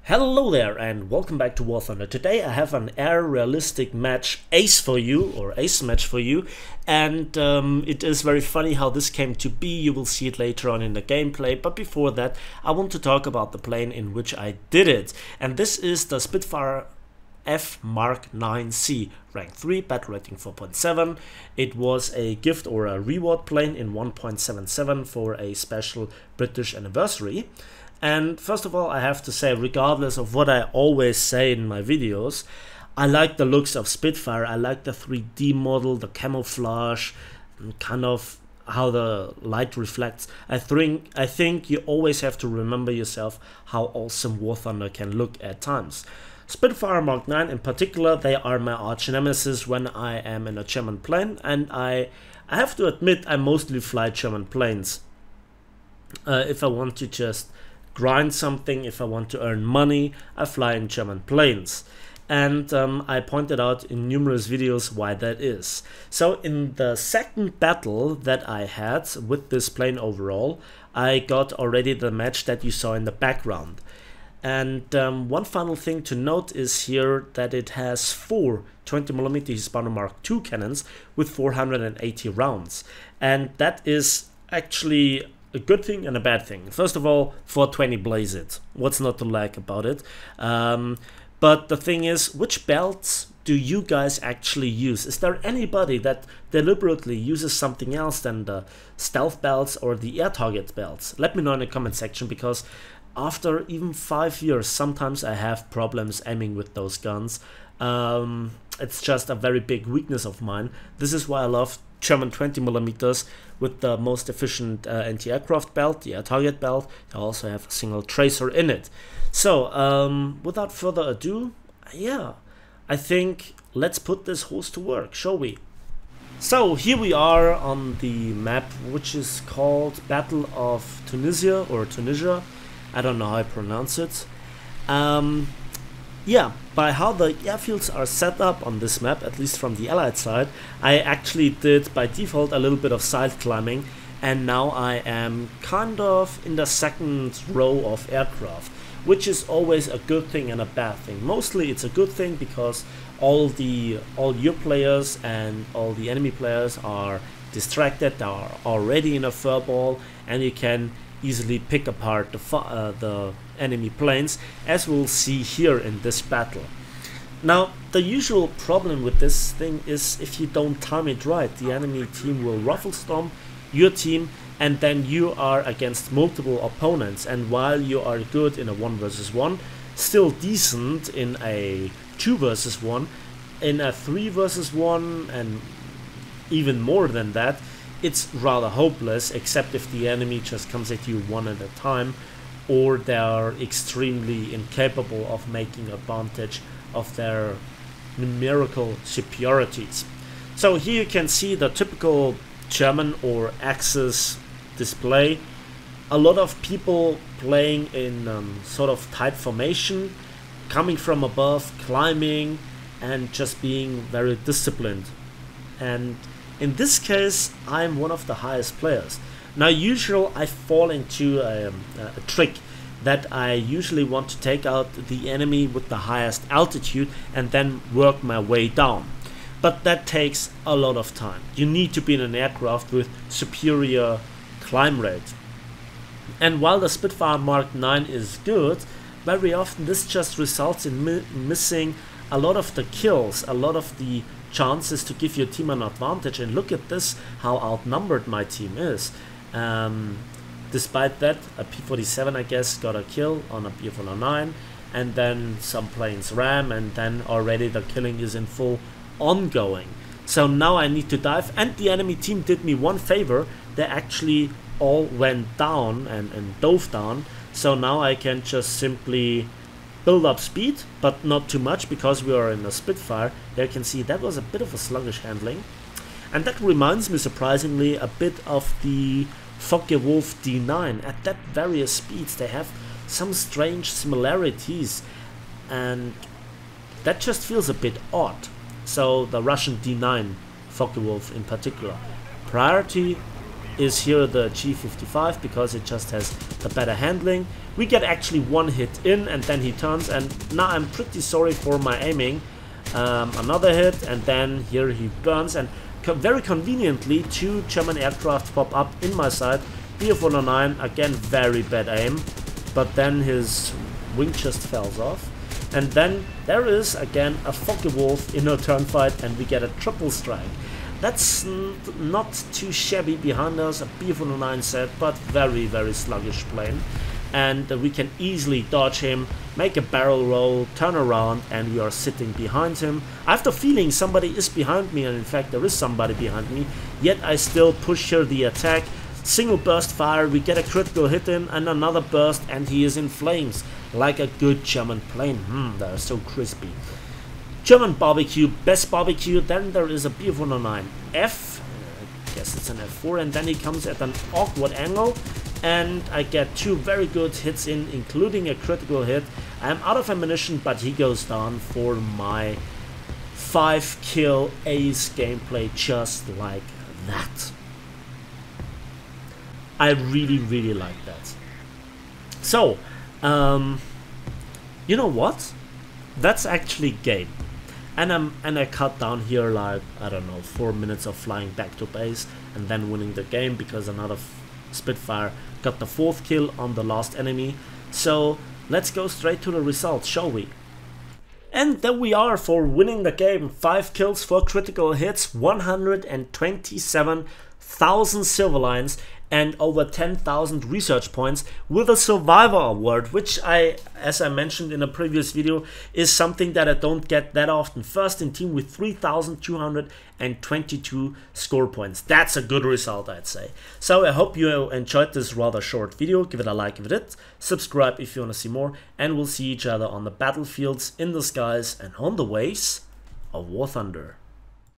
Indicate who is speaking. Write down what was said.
Speaker 1: Hello there and welcome back to War Thunder. Today I have an air realistic match ace for you, or ace match for you, and it is very funny how this came to be. You will see it later on in the gameplay, but before that I want to talk about the plane in which I did it, and this is the Spitfire F Mk IXc, rank 3, battle rating 4.7. It was a gift or a reward plane in 1.77 for a special British anniversary. And first of all, I have to say, regardless of what I always say in my videos, I like the looks of Spitfire. I like the 3D model, the camouflage, and kind of how the light reflects. I think you always have to remember yourself how awesome War Thunder can look at times. Spitfire Mk IX in particular, they are my arch nemesis when I am in a German plane, and I have to admit I mostly fly German planes. If I want to just grind something, if I want to earn money, I fly in German planes. And I pointed out in numerous videos why that is. So in the second battle that I had with this plane overall, I got already the match that you saw in the background. And one final thing to note is here that it has 4 20mm Hispano Mark II cannons with 480 rounds. And that is actually a good thing and a bad thing. First of all, 420 blaze it. What's not to like about it? But the thing is, which belts do you guys actually use? Is there anybody that deliberately uses something else than the stealth belts or the air target belts? Let me know in the comment section, because after even 5 years, sometimes I have problems aiming with those guns. It's just a very big weakness of mine. This is why I love German 20mm with the most efficient anti-aircraft belt, the air target belt. They also have a single tracer in it. So without further ado, yeah, I think let's put this horse to work, shall we? So here we are on the map, which is called Battle of Tunisia, or Tunisia. I don't know how I pronounce it. Yeah, by how the airfields are set up on this map, at least from the Allied side, I actually did by default a little bit of side climbing, and now I am kind of in the second row of aircraft, which is always a good thing and a bad thing. Mostly it's a good thing because all your players and all the enemy players are distracted, they are already in a furball, and you can easily pick apart the enemy planes, as we'll see here in this battle. Now, the usual problem with this thing is if you don't time it right, the enemy team will ruffle storm your team, and then you are against multiple opponents, and while you are good in a 1 versus 1, still decent in a 2 versus 1, in a 3 versus 1, and even more than that, it's rather hopeless, except if the enemy just comes at you one at a time, or they are extremely incapable of making advantage of their numerical superiorities. So here you can see the typical German or Axis display. A lot of people playing in sort of tight formation, coming from above, climbing, and just being very disciplined. And in this case, I'm one of the highest players. Now, usually I fall into a trick that I usually want to take out the enemy with the highest altitude and then work my way down. But that takes a lot of time. You need to be in an aircraft with superior climb rate. And while the Spitfire Mk IX is good, very often this just results in missing a lot of the kills, a lot of the chances to give your team an advantage. And look at this, how outnumbered my team is. Despite that, a P-47 I guess got a kill on a Bf-109, and then some planes ram, and then already the killing is in full ongoing. So now I need to dive, and the enemy team did me one favor. They actually all went down and dove down, so now I can just simply build up speed, but not too much because we are in a Spitfire. There you can see that was a bit of a sluggish handling. And that reminds me surprisingly a bit of the Focke-Wulf D9. At that various speeds they have some strange similarities, and that just feels a bit odd. So the Russian D9 Focke-Wulf in particular. Priority is here the G55 because it just has the better handling, We get actually one hit in, and then he turns, and now I'm pretty sorry for my aiming. Another hit, and then here he burns, and very conveniently 2 German aircraft pop up in my sight. Bf-109, again very bad aim, but then his wing just falls off. And then there is again a Focke-Wulf in a turn fight, and we get a triple strike. That's not too shabby behind us, a Bf-109 set, but very sluggish plane. And we can easily dodge him, make a barrel roll, turn around, and we are sitting behind him. I have the feeling somebody is behind me, and in fact there is somebody behind me, yet I still push here the attack. Single burst fire, we get a critical hit in, and another burst, and he is in flames, like a good German plane. They're so crispy. German barbecue, best barbecue. Then there is a Bf-109 F, I guess it's an F4, and then he comes at an awkward angle, and I get 2 very good hits in, including a critical hit. I'm out of ammunition, but he goes down for my 5-kill ace gameplay, just like that. I really like that. So, you know what? That's actually game. And I cut down here like, I don't know, 4 minutes of flying back to base and then winning the game because another Spitfire got the 4th kill on the last enemy. So let's go straight to the results, shall we? And there we are for winning the game. 5 kills, 4 critical hits, 127,000 silver lines, and over 10,000 research points with a Survivor Award, which as I mentioned in a previous video, is something that I don't get that often. First in team with 3,222 score points. That's a good result, I'd say. So I hope you enjoyed this rather short video. Give it a like if you did, subscribe if you want to see more, and we'll see each other on the battlefields, in the skies, and on the waves of War Thunder.